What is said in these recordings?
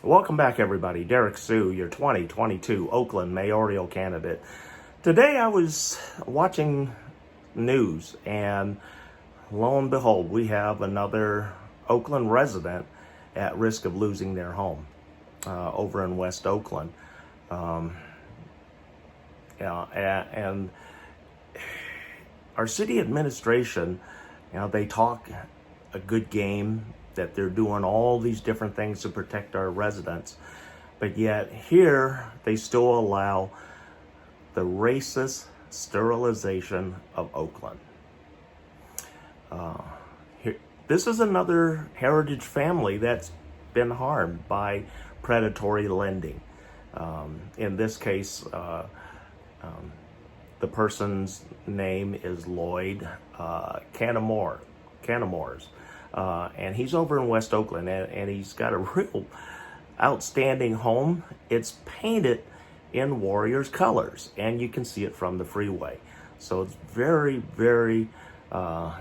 Welcome back, everybody. Derrick Soo, your 2022 Oakland mayoral candidate. Today I was watching news, and lo and behold, we have another Oakland resident at risk of losing their home over in West Oakland. And our city administration, they talk a good game, that they're doing all these different things to protect our residents. But yet here, they still allow the racist sterilization of Oakland. This is another heritage family that's been harmed by predatory lending. In this case, the person's name is Lloyd Canamores. And he's over in West Oakland, and he's got a real outstanding home. It's painted in Warriors colors, and you can see it from the freeway. So it's very, very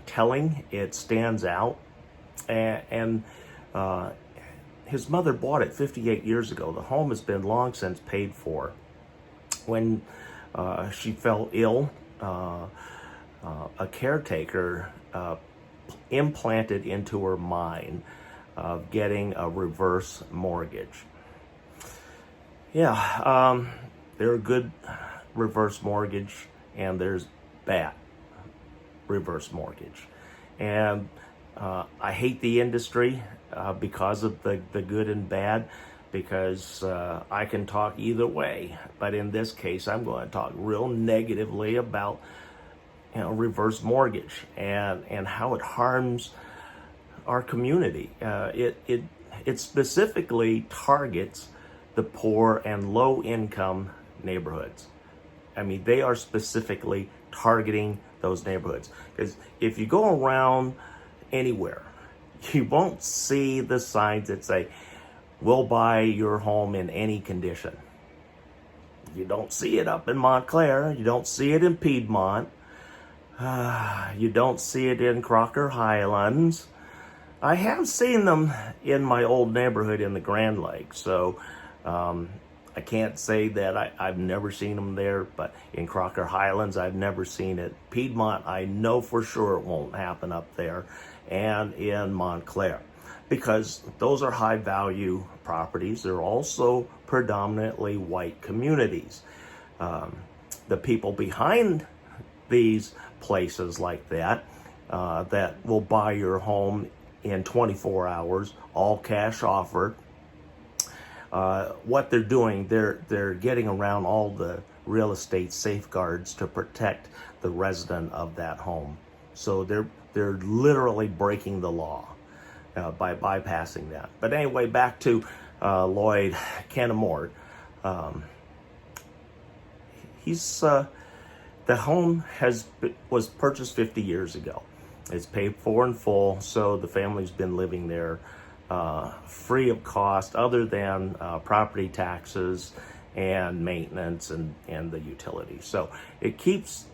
telling. It stands out. And his mother bought it 58 years ago. The home has been long since paid for. When she fell ill, a caretaker implanted into her mind of getting a reverse mortgage. There are good reverse mortgage, and there's bad reverse mortgage. And I hate the industry because of the good and bad, because I can talk either way. But in this case, I'm going to talk real negatively about reverse mortgage and how it harms our community. It specifically targets the poor and low income neighborhoods. I mean, they are specifically targeting those neighborhoods, because if you go around anywhere, you won't see the signs that say, "We'll buy your home in any condition." You don't see it up in Montclair. You don't see it in Piedmont. You don't see it in Crocker Highlands. I have seen them in my old neighborhood in the Grand Lake, so I can't say that I've never seen them there, but in Crocker Highlands, I've never seen it. Piedmont, I know for sure it won't happen up there, and in Montclair, because those are high-value properties. They're also predominantly white communities. The people behind these places like that, that will buy your home in 24 hours, all cash offered. What they're doing, they're getting around all the real estate safeguards to protect the resident of that home. So they're literally breaking the law by bypassing that. But anyway, back to Lloyd Canamore. The home was purchased 50 years ago. It's paid for in full, so the family's been living there free of cost, other than property taxes and maintenance and the utilities. So it keeps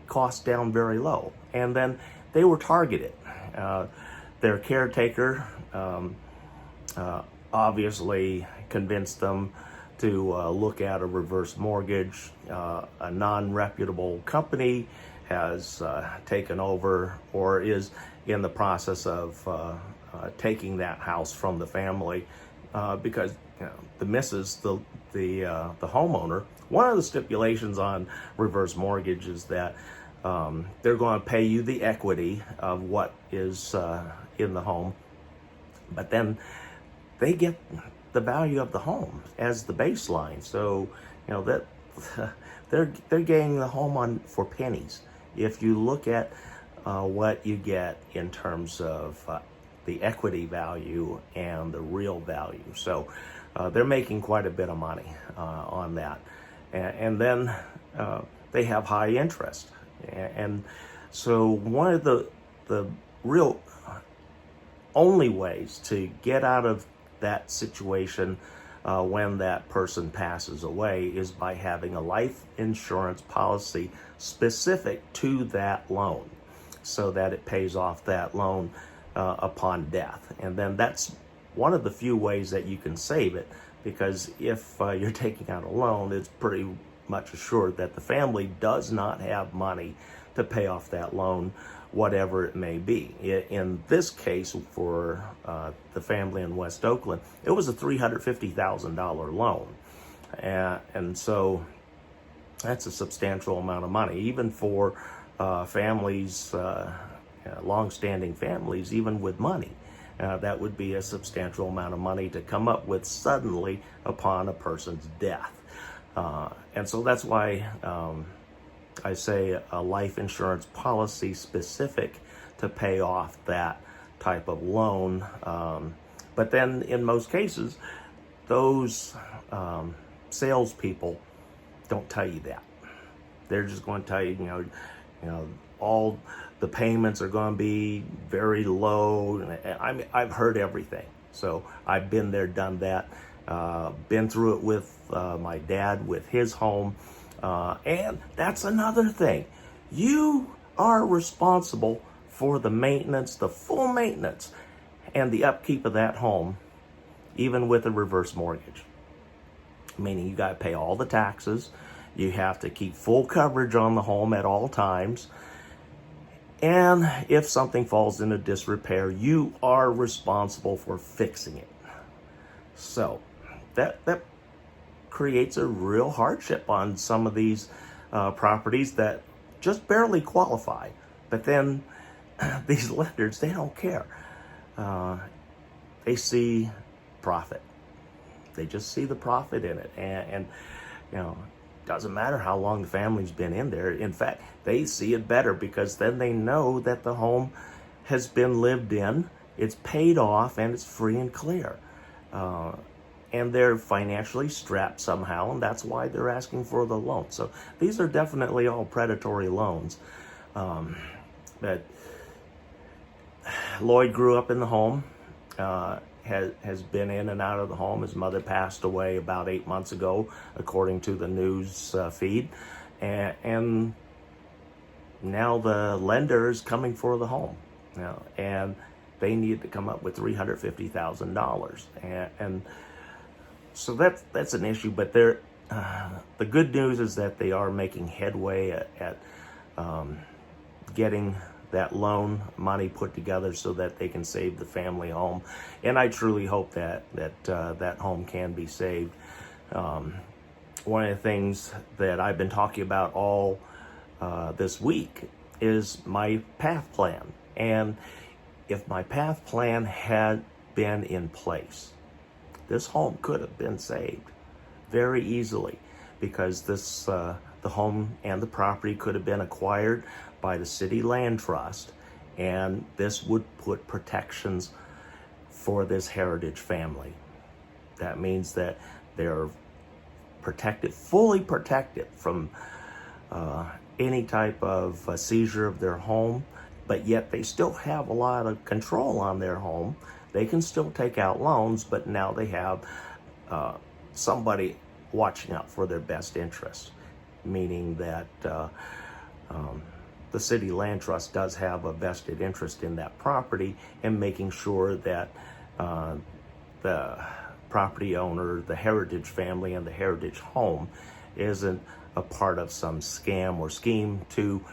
costs down very low. And then they were targeted. Their caretaker obviously convinced them to look at a reverse mortgage. A non-reputable company has taken over, or is in the process of taking that house from the family, because the missus, the homeowner, one of the stipulations on reverse mortgage is that they're going to pay you the equity of what is in the home, but then they get the value of the home as the baseline. So that they're getting the home on for pennies. If you look at what you get in terms of the equity value and the real value, so they're making quite a bit of money on that, and then they have high interest. And so one of the real only ways to get out of that situation when that person passes away is by having a life insurance policy specific to that loan, so that it pays off that loan upon death. And then that's one of the few ways that you can save it, because if you're taking out a loan, it's pretty much assured that the family does not have money to pay off that loan, whatever it may be. In this case, for the family in West Oakland, it was a $350,000 loan. And so that's a substantial amount of money, even for families, long-standing families, even with money. That would be a substantial amount of money to come up with suddenly upon a person's death. And so that's why I say a life insurance policy specific to pay off that type of loan. But then in most cases, those salespeople don't tell you that. They're just going to tell you, you know, all the payments are going to be very low. I mean, I've heard everything. So I've been there, done that, been through it with my dad with his home. And that's another thing. You are responsible for the maintenance, the full maintenance, and the upkeep of that home, even with a reverse mortgage. Meaning you got to pay all the taxes. You have to keep full coverage on the home at all times. And if something falls into disrepair, you are responsible for fixing it. So that creates a real hardship on some of these properties that just barely qualify. But then these lenders, they don't care. They see profit. They just see the profit in it. And you know, doesn't matter how long the family's been in there. In fact, they see it better because then they know that the home has been lived in, it's paid off, and it's free and clear. And they're financially strapped somehow, and that's why they're asking for the loan. So these are definitely all predatory loans. That Lloyd grew up in the home, has been in and out of the home. His mother passed away about 8 months ago, according to the news feed. And now the lender is coming for the home. And they need to come up with $350,000. And so that's an issue. But the good news is that they are making headway at getting that loan money put together so that they can save the family home. And I truly hope that home can be saved. One of the things that I've been talking about all this week is my path plan. And if my path plan had been in place, this home could have been saved very easily, because the home and the property could have been acquired by the city land trust, and this would put protections for this heritage family. That means that they're protected, fully protected from any type of seizure of their home, but yet they still have a lot of control on their home. They can still take out loans, but now they have somebody watching out for their best interests, meaning that the city land trust does have a vested interest in that property and making sure that the property owner, the heritage family, and the heritage home isn't a part of some scam or scheme to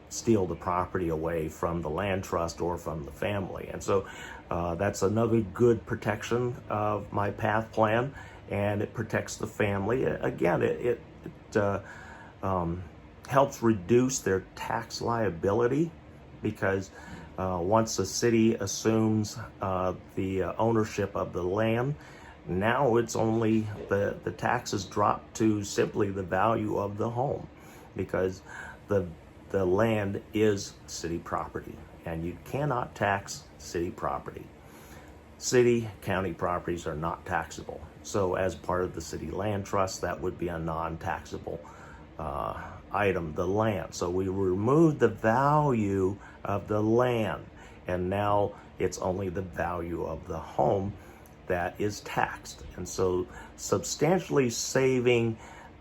steal the property away from the land trust or from the family. And so that's another good protection of my path plan, and it protects the family. Again, it helps reduce their tax liability, because once the city assumes the ownership of the land, now it's only the taxes drop to simply the value of the home, because the land is city property, and you cannot tax city property. City, county properties are not taxable. So as part of the city land trust, that would be a non-taxable item, the land. So we removed the value of the land, and now it's only the value of the home that is taxed. And so substantially saving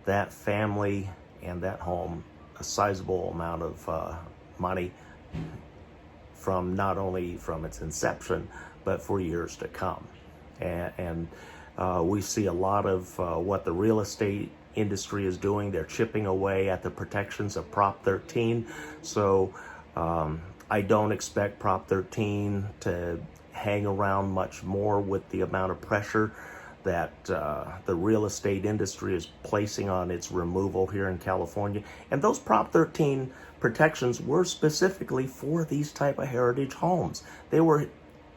that family and that home a sizable amount of money from not only from its inception, but for years to come. And we see a lot of what the real estate industry is doing. They're chipping away at the protections of Prop 13. So I don't expect Prop 13 to hang around much more with the amount of pressure that the real estate industry is placing on its removal here in California. And those Prop 13 protections were specifically for these type of heritage homes. They were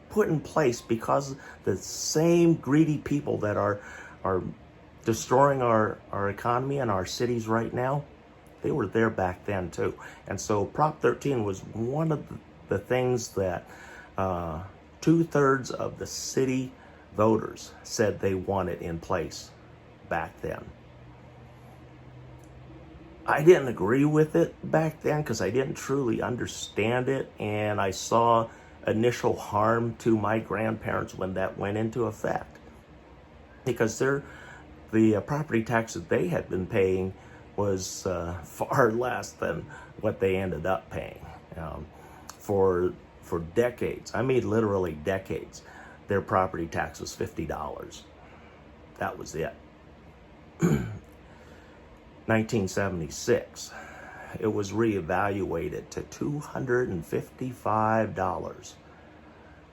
put in place because the same greedy people that are destroying our economy and our cities right now, they were there back then too. And so Prop 13 was one of the things that 2/3 of the city voters said they wanted in place back then. I didn't agree with it back then because I didn't truly understand it, and I saw initial harm to my grandparents when that went into effect, because the property tax that they had been paying was far less than what they ended up paying for decades. I mean, literally decades. Their property tax was $50. That was it. 1976, it was reevaluated to $255.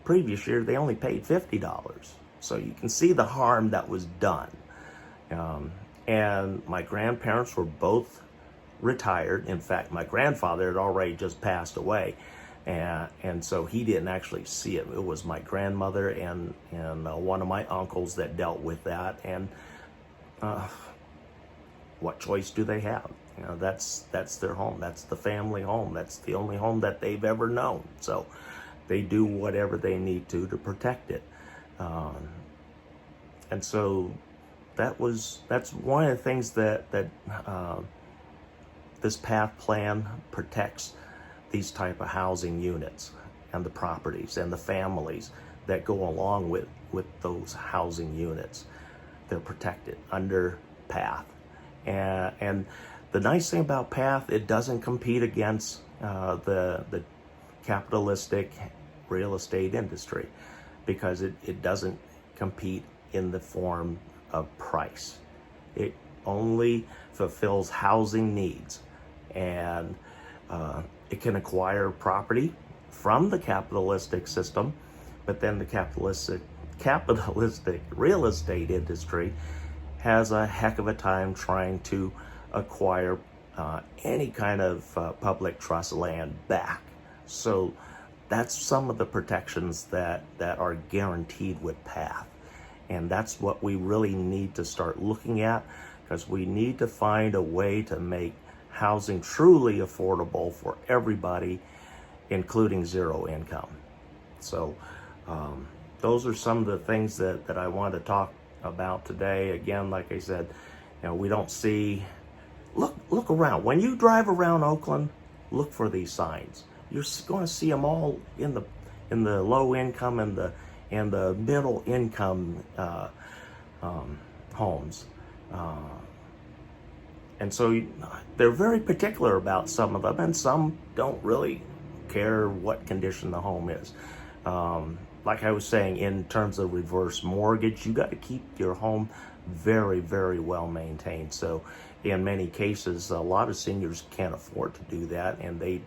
Previous year, they only paid $50. So you can see the harm that was done. And my grandparents were both retired. In fact, my grandfather had already just passed away. And so he didn't actually see it. It was my grandmother and one of my uncles that dealt with that. And what choice do they have? You know, that's their home. That's the family home. That's the only home that they've ever known. So they do whatever they need to protect it. And so that's one of the things that this PATH plan protects, these type of housing units and the properties and the families that go along with those housing units. They're protected under PATH. And the nice thing about PATH, it doesn't compete against the capitalistic real estate industry, because it doesn't compete in the form of price. It only fulfills housing needs, and it can acquire property from the capitalistic system, but then the capitalistic real estate industry has a heck of a time trying to acquire any kind of public trust land back. So that's some of the protections that are guaranteed with PATH. And that's what we really need to start looking at, because we need to find a way to make housing truly affordable for everybody, including zero income. So those are some of the things that I want to talk about today. Again, like I said, you know, we don't see, look around. When you drive around Oakland, look for these signs. You're going to see them all in the low income and the middle income homes. And so they're very particular about some of them, and some don't really care what condition the home is. Like I was saying, in terms of reverse mortgage, you got to keep your home very, very well maintained. So in many cases, a lot of seniors can't afford to do that, and they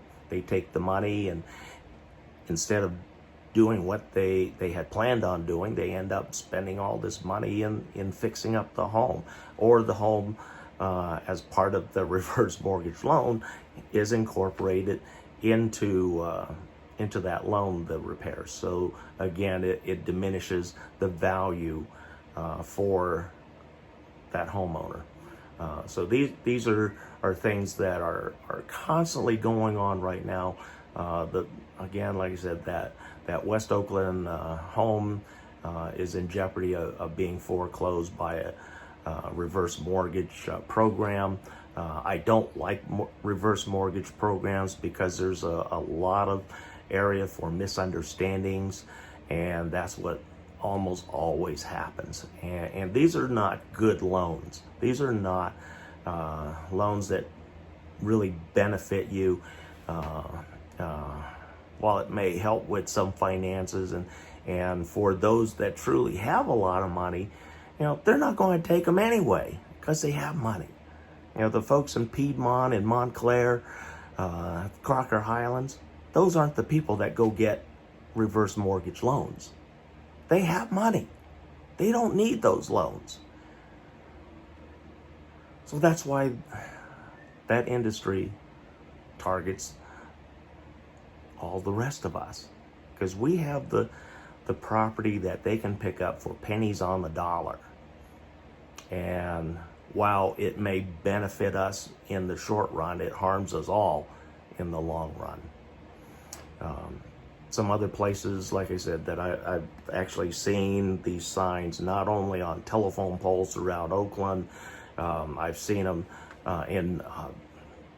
take the money, and instead of doing what they had planned on doing, they end up spending all this money in fixing up the home, or the home as part of the reverse mortgage loan is incorporated into that loan, the repairs. So again, it diminishes the value for that homeowner. So these are things that are constantly going on right now. Again, like I said, that West Oakland home is in jeopardy of being foreclosed by a reverse mortgage program. I don't like reverse mortgage programs because there's a lot of area for misunderstandings, and that's what almost always happens. And these are not good loans. These are not loans that really benefit you. While it may help with some finances and And for those that truly have a lot of money, they're not going to take them anyway because they have money. The folks in Piedmont and Montclair, Crocker Highlands, those aren't the people that go get reverse mortgage loans. They have money. They don't need those loans. So that's why that industry targets all the rest of us, because we have the property that they can pick up for pennies on the dollar. And while it may benefit us in the short run, it harms us all in the long run. Some other places, like I said, that I've actually seen these signs not only on telephone poles throughout Oakland. I've seen them in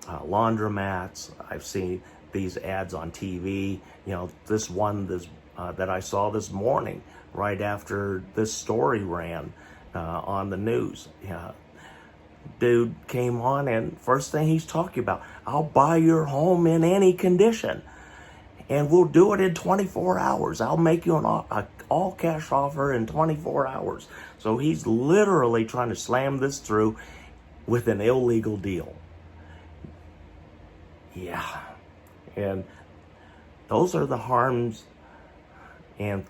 laundromats. I've seen these ads on TV. This one that I saw this morning, right after this story ran on the news. Dude came on, and first thing he's talking about, I'll buy your home in any condition, and we'll do it in 24 hours. I'll make you an all-cash offer in 24 hours. So he's literally trying to slam this through with an illegal deal. Yeah. And those are the harms and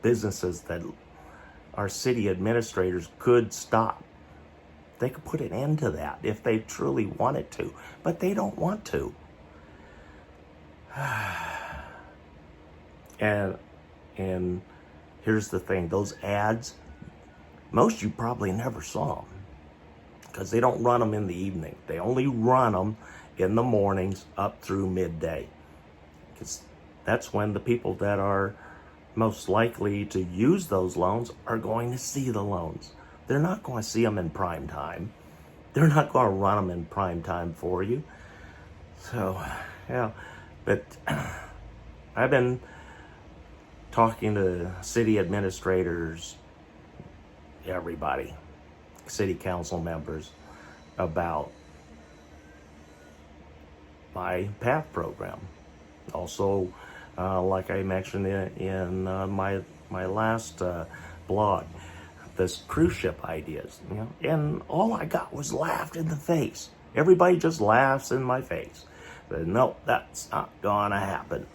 businesses that our city administrators could stop. They could put an end to that if they truly wanted to, but they don't want to. And here's the thing, those ads, most of you probably never saw them because they don't run them in the evening. They only run them in the mornings up through midday, because that's when the people that are most likely to use those loans are going to see the loans. They're not going to see them in prime time. They're not going to run them in prime time for you. So, yeah, but I've been talking to city administrators, everybody, city council members, about my PATH program. Also, like I mentioned in my last blog, this cruise ship ideas, and all I got was laughed in the face. Everybody just laughs in my face. But no, that's not gonna happen.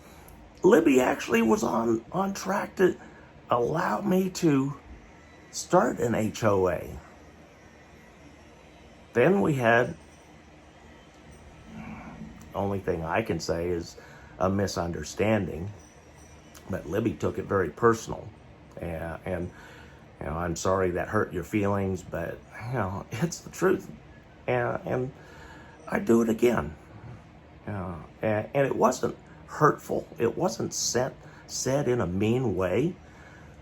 Libby actually was on track to allow me to start an HOA. Then we had, only thing I can say is a misunderstanding, but Libby took it very personal. And I'm sorry that hurt your feelings, but it's the truth. And I do it again. And it wasn't hurtful. It wasn't said in a mean way.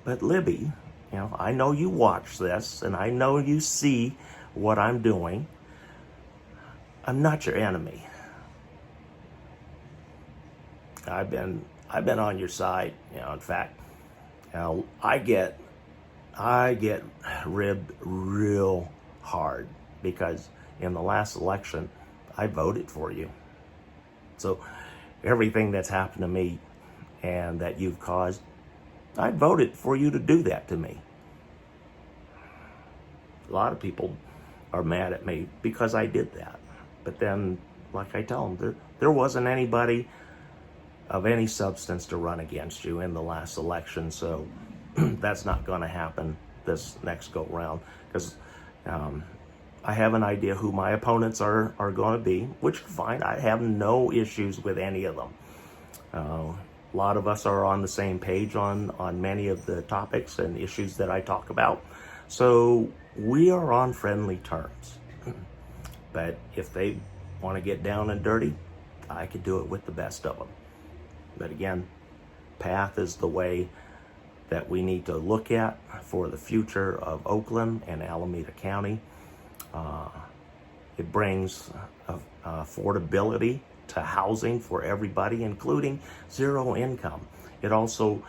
But Libby, I know you watch this, and I know you see what I'm doing. I'm not your enemy. I've been on your side. In fact, I get ribbed real hard because in the last election, I voted for you. So everything that's happened to me and that you've caused, I voted for you to do that to me. A lot of people are mad at me because I did that. But then, like I tell them, there wasn't anybody of any substance to run against you in the last election, so that's not going to happen this next go round, because I have an idea who my opponents are going to be, which is fine. I have no issues with any of them. A lot of us are on the same page on many of the topics and issues that I talk about, so we are on friendly terms. But if they want to get down and dirty, I could do it with the best of them. But again, PATH is the way that we need to look at for the future of Oakland and Alameda County. It brings affordability to housing for everybody, including zero income. It also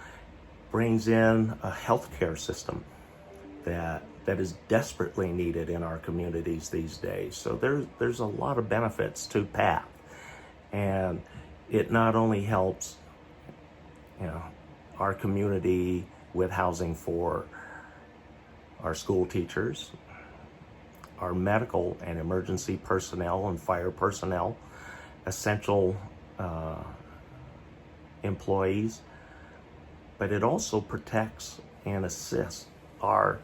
brings in a healthcare system that is desperately needed in our communities these days. So there's a lot of benefits to PATH, and it not only helps our community with housing for our school teachers, our medical and emergency personnel and fire personnel, essential employees, but it also protects and assists our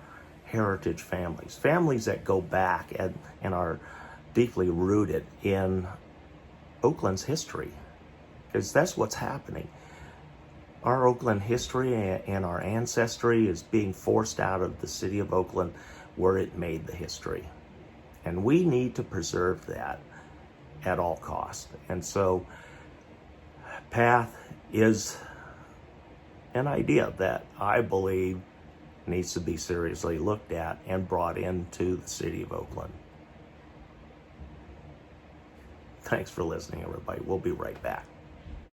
heritage families that go back and are deeply rooted in Oakland's history, because that's what's happening. Our Oakland history and our ancestry is being forced out of the city of Oakland where it made the history. And we need to preserve that at all costs. And so PATH is an idea that I believe needs to be seriously looked at and brought into the city of Oakland. Thanks for listening, everybody. We'll be right back.